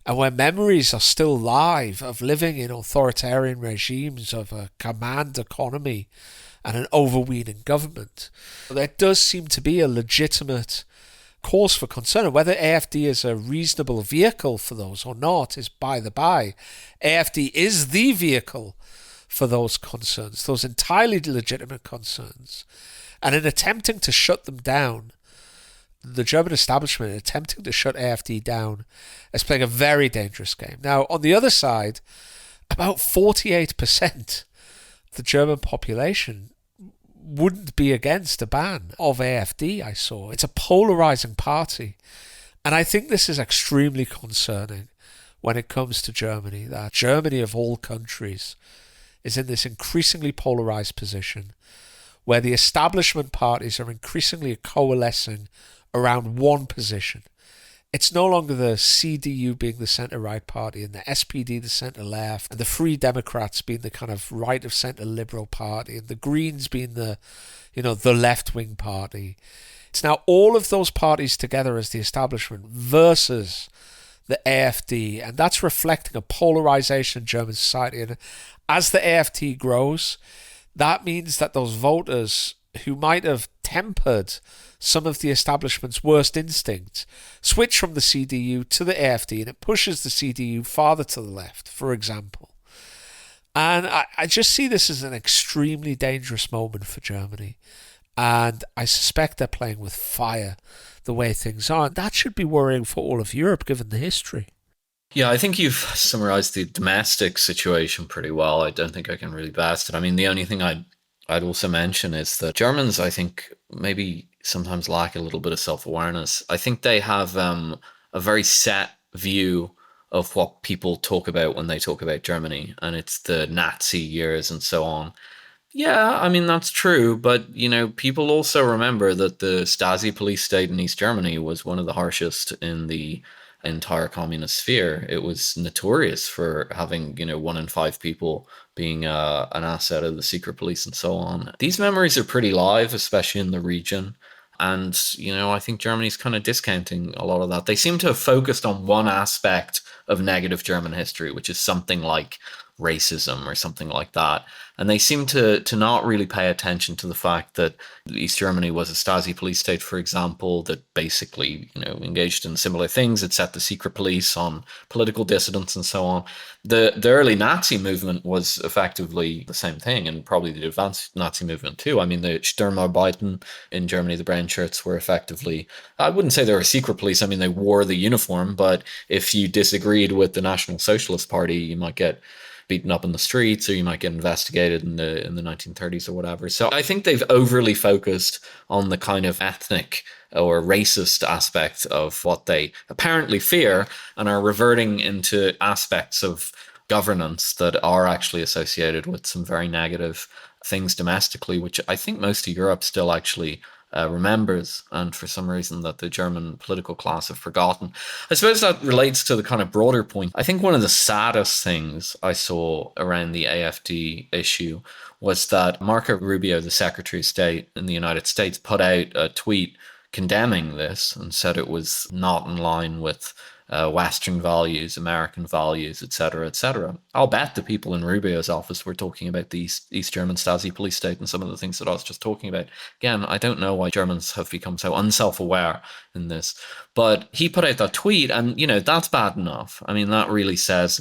and where memories are still live of living in authoritarian regimes, of a command economy and an overweening government. There does seem to be a legitimate cause for concern, and whether AfD is a reasonable vehicle for those or not is by the by. AfD is the vehicle for those concerns, those entirely legitimate concerns. And in attempting to shut them down, the German establishment attempting to shut AfD down is playing a very dangerous game. Now, on the other side, about 48% of the German population wouldn't be against a ban of AfD, I saw. It's a polarizing party. And I think this is extremely concerning when it comes to Germany, that Germany of all countries is in this increasingly polarized position where the establishment parties are increasingly coalescing around one position. It's no longer the CDU being the centre-right party and the SPD the centre-left and the Free Democrats being the kind of right-of-centre liberal party and the Greens being the left-wing party. It's now all of those parties together as the establishment versus the AfD, and that's reflecting a polarisation in German society. And as the AfD grows, that means that those voters who might have tempered some of the establishment's worst instincts, switch from the CDU to the AfD, and it pushes the CDU farther to the left, for example. And I just see this as an extremely dangerous moment for Germany. And I suspect they're playing with fire the way things are. And that should be worrying for all of Europe, given the history. Yeah, I think you've summarized the domestic situation pretty well. I don't think I can really best it. I mean, the only thing I'd also mention is that Germans, I think, maybe sometimes lack a little bit of self-awareness. I think they have a very set view of what people talk about when they talk about Germany, and it's the Nazi years and so on. Yeah, I mean, that's true, but, people also remember that the Stasi police state in East Germany was one of the harshest in the entire communist sphere. It was notorious for having, 1 in 5 people being an asset of the secret police and so on. These memories are pretty live, especially in the region. And, I think Germany's kind of discounting a lot of that. They seem to have focused on one aspect of negative German history, which is something like racism or something like that. And they seem to not really pay attention to the fact that East Germany was a Stasi police state, for example, that basically, engaged in similar things. It set the secret police on political dissidents and so on. The early Nazi movement was effectively the same thing, and probably the advanced Nazi movement too. I mean, the Sturmarbeiten in Germany, the brown shirts, were effectively, I wouldn't say they were secret police. I mean, they wore the uniform, but if you disagreed with the National Socialist Party, you might get beaten up in the streets, or you might get investigated in the 1930s or whatever. So I think they've overly focused on the kind of ethnic or racist aspect of what they apparently fear, and are reverting into aspects of governance that are actually associated with some very negative things domestically, which I think most of Europe still actually remembers, and for some reason that the German political class have forgotten. I suppose that relates to the kind of broader point. I think one of the saddest things I saw around the AfD issue was that Marco Rubio, the Secretary of State in the United States, put out a tweet condemning this and said it was not in line with Western values, American values, etc., etc. I'll bet the people in Rubio's office were talking about the East German Stasi police state and some of the things that I was just talking about. Again, I don't know why Germans have become so unself-aware in this, but he put out that tweet, and that's bad enough. I mean, that really says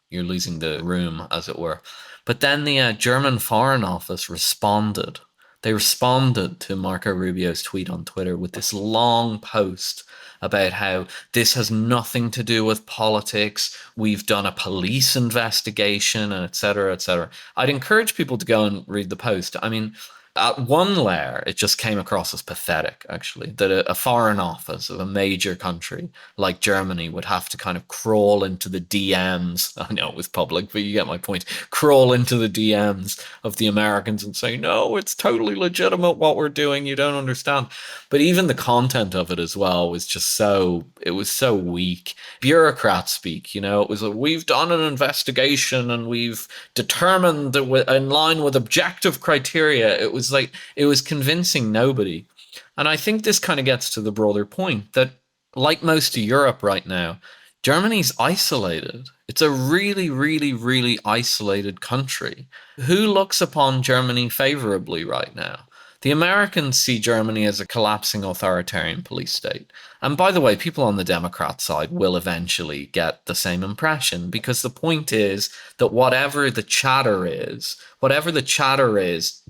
you're losing the room, as it were. But then the German Foreign Office responded. They responded to Marco Rubio's tweet on Twitter with this long post about how this has nothing to do with politics. We've done a police investigation, and et cetera, et cetera. I'd encourage people to go and read the post. I mean, at one layer, it just came across as pathetic, actually, that a foreign office of a major country like Germany would have to kind of crawl into the DMs. I know it was public, but you get my point. Crawl into the DMs of the Americans and say, no, it's totally legitimate what we're doing. You don't understand. But even the content of it as well was just so weak. Bureaucrat speak, it was we've done an investigation and we've determined that in line with objective criteria. It was convincing nobody. And I think this kind of gets to the broader point that, like most of Europe right now, Germany's isolated. It's a really, really, really isolated country. Who looks upon Germany favorably right now? The Americans see Germany as a collapsing authoritarian police state. And by the way, people on the Democrat side will eventually get the same impression, because the point is that whatever the chatter is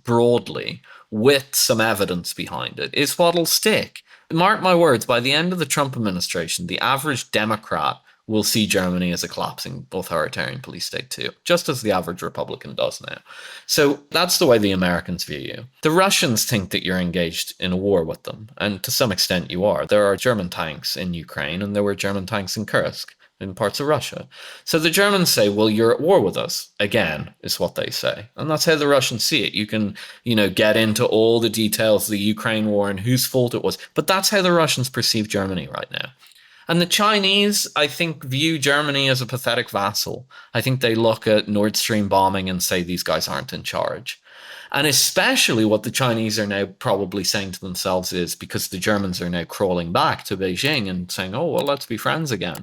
broadly, with some evidence behind it, is what'll stick. Mark my words, by the end of the Trump administration, the average Democrat will see Germany as a collapsing authoritarian police state too, just as the average Republican does now. So that's the way the Americans view you. The Russians think that you're engaged in a war with them, and to some extent you are. There are German tanks in Ukraine, and there were German tanks in Kursk, in parts of Russia. So the Germans say, well, you're at war with us, again, is what they say. And that's how the Russians see it. You can, get into all the details of the Ukraine war and whose fault it was, but that's how the Russians perceive Germany right now. And the Chinese, I think, view Germany as a pathetic vassal. I think they look at Nord Stream bombing and say these guys aren't in charge. And especially what the Chinese are now probably saying to themselves is, because the Germans are now crawling back to Beijing and saying, oh, well, let's be friends again.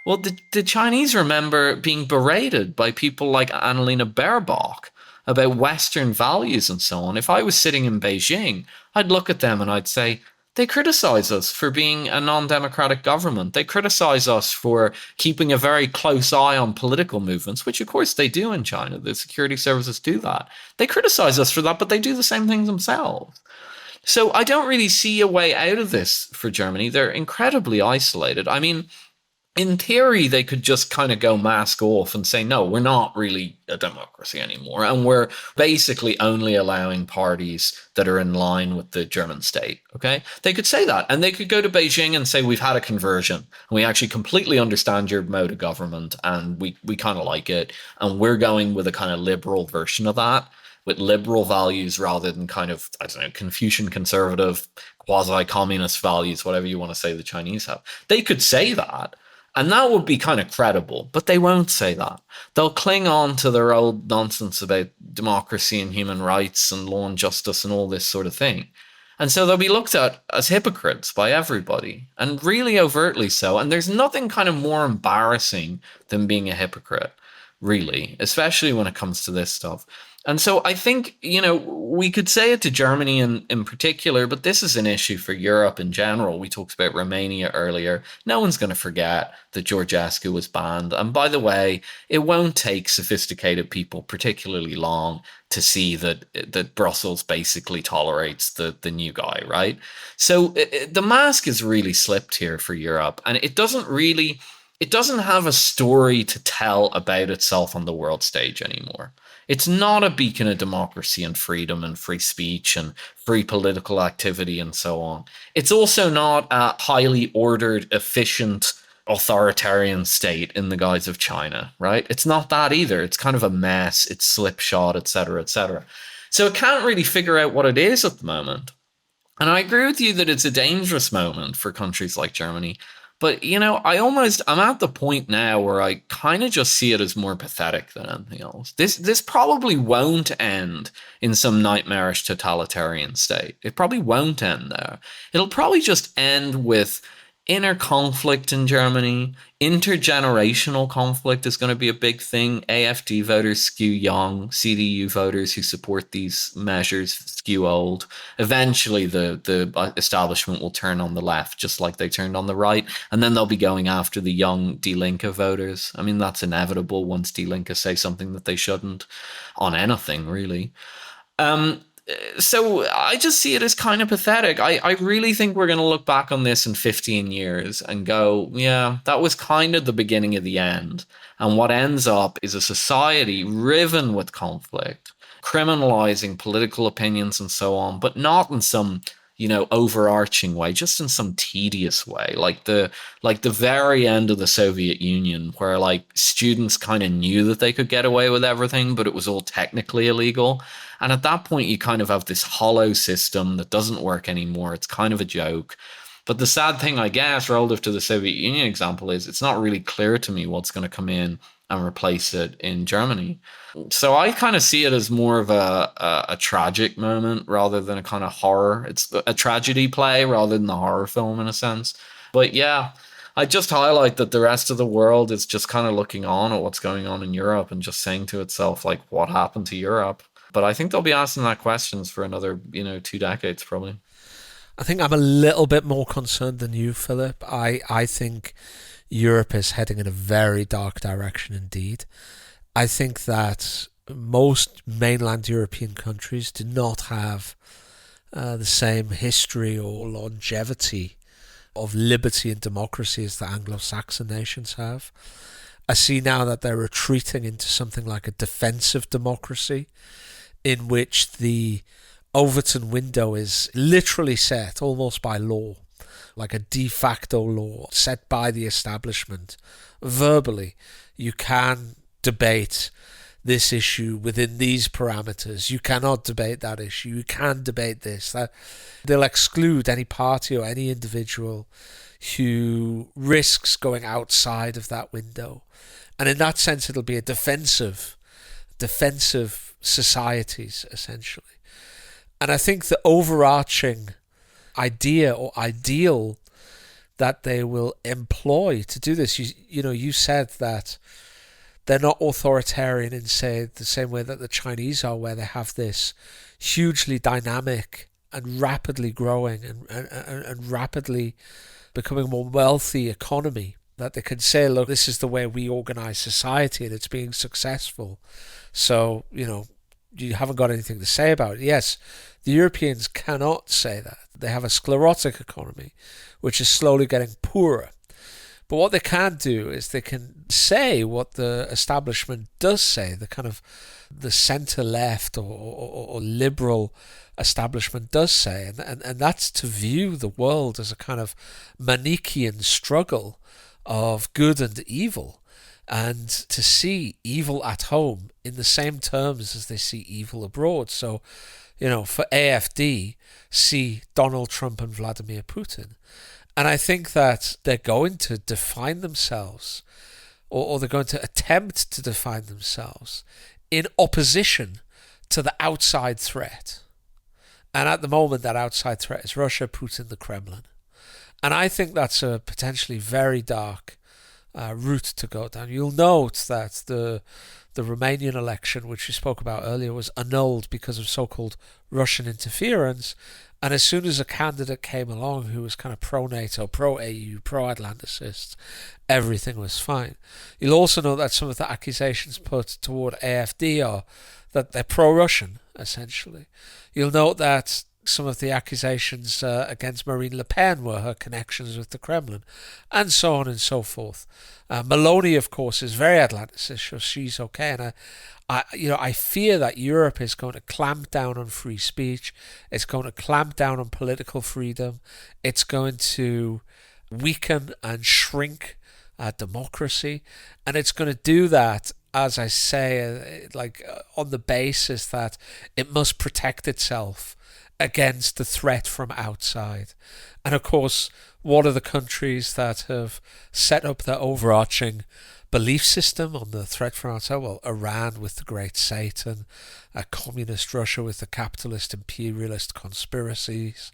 Well, the Chinese remember being berated by people like Annalena Baerbock about Western values and so on, if I was sitting in Beijing, I'd look at them and I'd say, they criticize us for being a non-democratic government. They criticize us for keeping a very close eye on political movements, which of course they do in China. The security services do that. They criticize us for that, but they do the same things themselves. So I don't really see a way out of this for Germany. They're incredibly isolated. I mean, in theory, they could just kind of go mask off and say, no, we're not really a democracy anymore. And we're basically only allowing parties that are in line with the German state. Okay. They could say that. And they could go to Beijing and say, we've had a conversion and we actually completely understand your mode of government and we kind of like it. And we're going with a kind of liberal version of that, with liberal values rather than kind of, I don't know, Confucian conservative, quasi-communist values, whatever you want to say the Chinese have. They could say that. And that would be kind of credible, but they won't say that. They'll cling on to their old nonsense about democracy and human rights and law and justice and all this sort of thing. And so they'll be looked at as hypocrites by everybody, and really overtly so. And there's nothing kind of more embarrassing than being a hypocrite, really, especially when it comes to this stuff. And so I think, we could say it to Germany in particular, but this is an issue for Europe in general. We talked about Romania earlier. No one's going to forget that Georgescu was banned. And by the way, it won't take sophisticated people particularly long to see that Brussels basically tolerates the new guy, right? So the mask is really slipped here for Europe, and it doesn't have a story to tell about itself on the world stage anymore. It's not a beacon of democracy and freedom and free speech and free political activity and so on. It's also not a highly ordered, efficient, authoritarian state in the guise of China, right? It's not that either. It's kind of a mess. It's slipshod, et cetera, et cetera. So it can't really figure out what it is at the moment. And I agree with you that it's a dangerous moment for countries like Germany. But, I'm at the point now where I kind of just see it as more pathetic than anything else. This probably won't end in some nightmarish totalitarian state. It probably won't end there. It'll probably just end with inner conflict in Germany. Intergenerational conflict is going to be a big thing. AfD voters skew young. CDU voters who support these measures skew old. Eventually, the establishment will turn on the left, just like they turned on the right. And then they'll be going after the young Die Linke voters. I mean, that's inevitable once Die Linke say something that they shouldn't on anything, really. So I just see it as kind of pathetic. I really think we're going to look back on this in 15 years and go, yeah, that was kind of the beginning of the end. And what ends up is a society riven with conflict, criminalizing political opinions and so on, but not in some, overarching way, just in some tedious way, like the very end of the Soviet Union, where like students kind of knew that they could get away with everything, but it was all technically illegal. And at that point, you kind of have this hollow system that doesn't work anymore. It's kind of a joke. But the sad thing, I guess, relative to the Soviet Union example, is it's not really clear to me what's going to come in and replace it in Germany. So I kind of see it as more of a tragic moment rather than a kind of horror. It's a tragedy play rather than a horror film in a sense. But yeah, I just highlight that the rest of the world is just kind of looking on at what's going on in Europe and just saying to itself, like, what happened to Europe? But I think they'll be asking that questions for another, 2 decades probably. I think I'm a little bit more concerned than you, Philip. I think Europe is heading in a very dark direction indeed. I think that most mainland European countries do not have the same history or longevity of liberty and democracy as the Anglo-Saxon nations have. I see now that they're retreating into something like a defensive democracy, in which the Overton window is literally set almost by law, like a de facto law set by the establishment verbally. You can debate this issue within these parameters. You cannot debate that issue. You can debate this. That they'll exclude any party or any individual who risks going outside of that window. And in that sense, it'll be a defensive societies, essentially. And I think the overarching idea or ideal that they will employ to do this, you said that they're not authoritarian in, say, the same way that the Chinese are, where they have this hugely dynamic and rapidly growing and rapidly becoming more wealthy economy, that they can say, look, this is the way we organize society and it's being successful. So, you haven't got anything to say about it. Yes, the Europeans cannot say that. They have a sclerotic economy, which is slowly getting poorer. But what they can do is they can say what the establishment does say, the kind of the centre-left or liberal establishment does say, and that's to view the world as a kind of Manichaean struggle of good and evil, and to see evil at home in the same terms as they see evil abroad. So, for AfD, see Donald Trump and Vladimir Putin. And I think that they're going to define themselves, or they're going to attempt to define themselves in opposition to the outside threat. And at the moment, that outside threat is Russia, Putin, the Kremlin. And I think that's a potentially very dark route to go down. You'll note that the Romanian election, which we spoke about earlier, was annulled because of so-called Russian interference. And as soon as a candidate came along who was kind of pro-NATO, pro-EU, pro-Atlanticist, everything was fine. You'll also know that some of the accusations put toward AfD are that they're pro-Russian, essentially. You'll note that some of the accusations against Marine Le Pen were her connections with the Kremlin, and so on and so forth. Meloni, of course, is very Atlanticist, so she's okay. And I fear that Europe is going to clamp down on free speech. It's going to clamp down on political freedom. It's going to weaken and shrink democracy, and it's going to do that, as I say, on the basis that it must protect itself against the threat from outside. And of course, what are the countries that have set up their overarching belief system on the threat from outside? Well, Iran with the Great Satan, communist Russia with the capitalist imperialist conspiracies,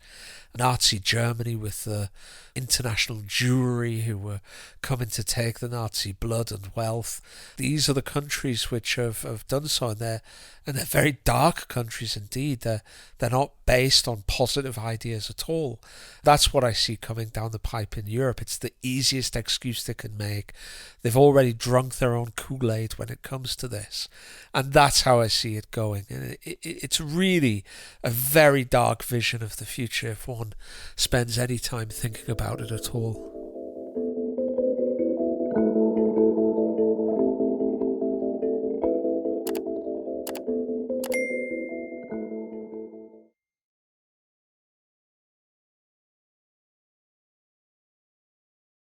Nazi Germany with the international Jewry who were coming to take the Nazi blood and wealth. These are the countries which have done so, and they're very dark countries indeed. They're not based on positive ideas at all. That's what I see coming down the pipe in Europe. It's the easiest excuse they can make. They've already drunk their own Kool-Aid when it comes to this, and that's how I see it going. And it's really a very dark vision of the future if one spends any time thinking about it at all.